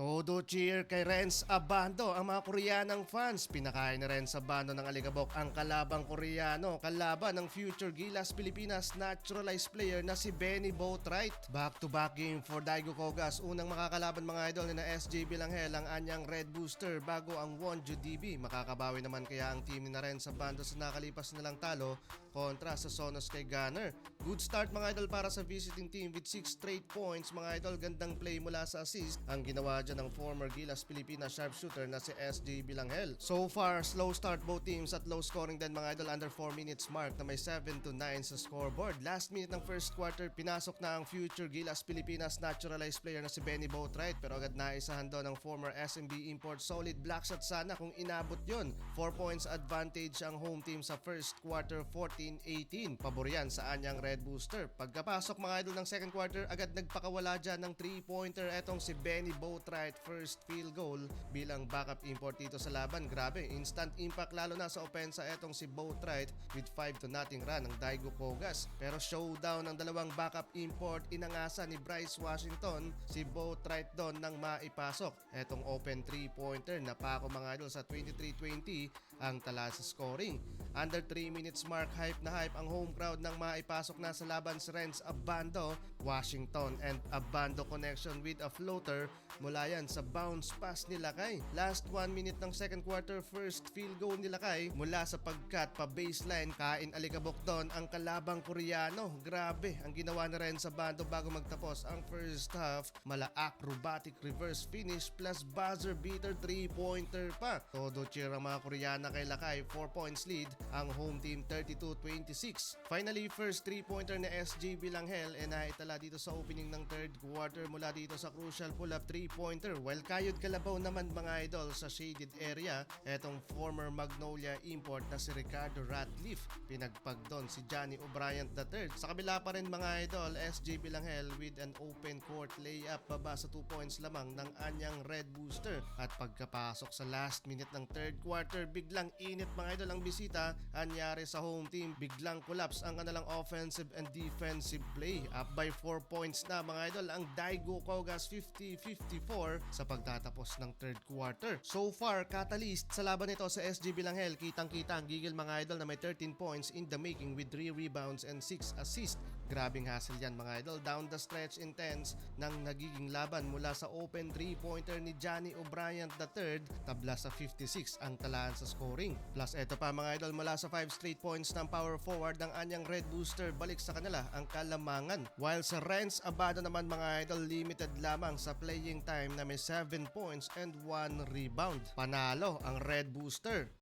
Todo cheer kay Renz Abando ang mga Koreanang fans. Pinakain ni Renz Abando ng aligabok ang kalabang Koreano, kalaban ng future Gilas Pilipinas naturalized player na si Benny Boatwright. Back-to-back game for Daigo Kogas. Unang makakalaban mga idol ni na SJ Bilanghel ang anyang Red Booster bago ang Wonju DB. Makakabawi naman kaya ang team ni na Renz Abando sa nakalipas nilang talo kontra sa Sonos kay Gunner. Good start mga idol para sa visiting team with 6 straight points mga idol. Gandang play mula sa assist ang ginawa dyan ng former Gilas Pilipinas sharpshooter na si SJ Bilanghel. So far, slow start both teams at low scoring din mga idol, under 4 minutes mark na may 7-9 sa scoreboard. Last minute ng first quarter, pinasok na ang future Gilas Pilipinas naturalized player na si Benny Boatwright pero agad naisahan doon ng former SMB import. Solid block shot sana kung inabot yon. 4 points advantage ang home team sa first quarter, 14-18. Pabor yan sa anyang Red Booster. Pagkapasok mga idol ng second quarter, agad nagpakawala dyan ng 3-pointer etong si Benny Boatwright, first field goal bilang backup import dito sa laban. Grabe, instant impact lalo na sa opensa etong si Boatwright with 5-0 run ng Daigo Kogas. Pero showdown ng dalawang backup import, inangasa ni Bryce Washington si Boatwright doon nang maipasok. Etong open 3-pointer na pa ako mga idol sa 23-20 ang tala sa scoring. Under 3 minutes mark, hype na hype ang home crowd nang maipasok na sa laban si Renz Abando. Washington and Abando connection with a floater mula yan sa bounce pass ni Lakay. Last 1 minute ng second quarter, first field goal ni Lakay mula sa pagkat pa baseline. Kain alikabok doon ang kalabang Koreano. Grabe ang ginawa ni Renz Abando bago magtapos ang first half. Mala acrobatic reverse finish plus buzzer beater 3-pointer pa. Todo cheer ang mga Koreana kay Lakay. 4 points lead ang home team, 32-26. Finally, first 3-pointer na SJ Bilanghel naitala dito sa opening ng third quarter mula dito sa crucial pull-up 3-pointer. While kayod kalabaw naman mga idol sa shaded area, etong former Magnolia import na si Ricardo Ratcliffe. Pinagpag doon si Johnny O'Brien III. Sa kabila pa rin mga idol, SJ Bilanghel with an open court layup baba sa 2 points lamang ng anyang Red Booster. At pagkapasok sa last minute ng third quarter, biglang init mga idol ang bisita. Anyari sa home team, biglang collapse ang kanilang offensive and defensive play. Up by 4 points na mga idol ang Daigo Kogas, 50-54 sa pagtatapos ng third quarter. So far, catalyst sa laban nito sa SJ Bilanghel. Kitang-kita ang gigil mga idol na may 13 points in the making with 3 rebounds and 6 assists. Grabing hassle yan mga idol. Down the stretch intense ng nagiging laban mula sa open 3-pointer ni Johnny O'Brien III. Tabla sa 56 ang talaan sa scoring. Plus eto pa mga idol, mula sa 5 straight points ng power forward ng anyang Red Booster, balik sa kanila ang kalamangan. While sa Renz Abando naman mga idol, limited lamang sa playing time na may 7 points and 1 rebound. Panalo ang Red Booster.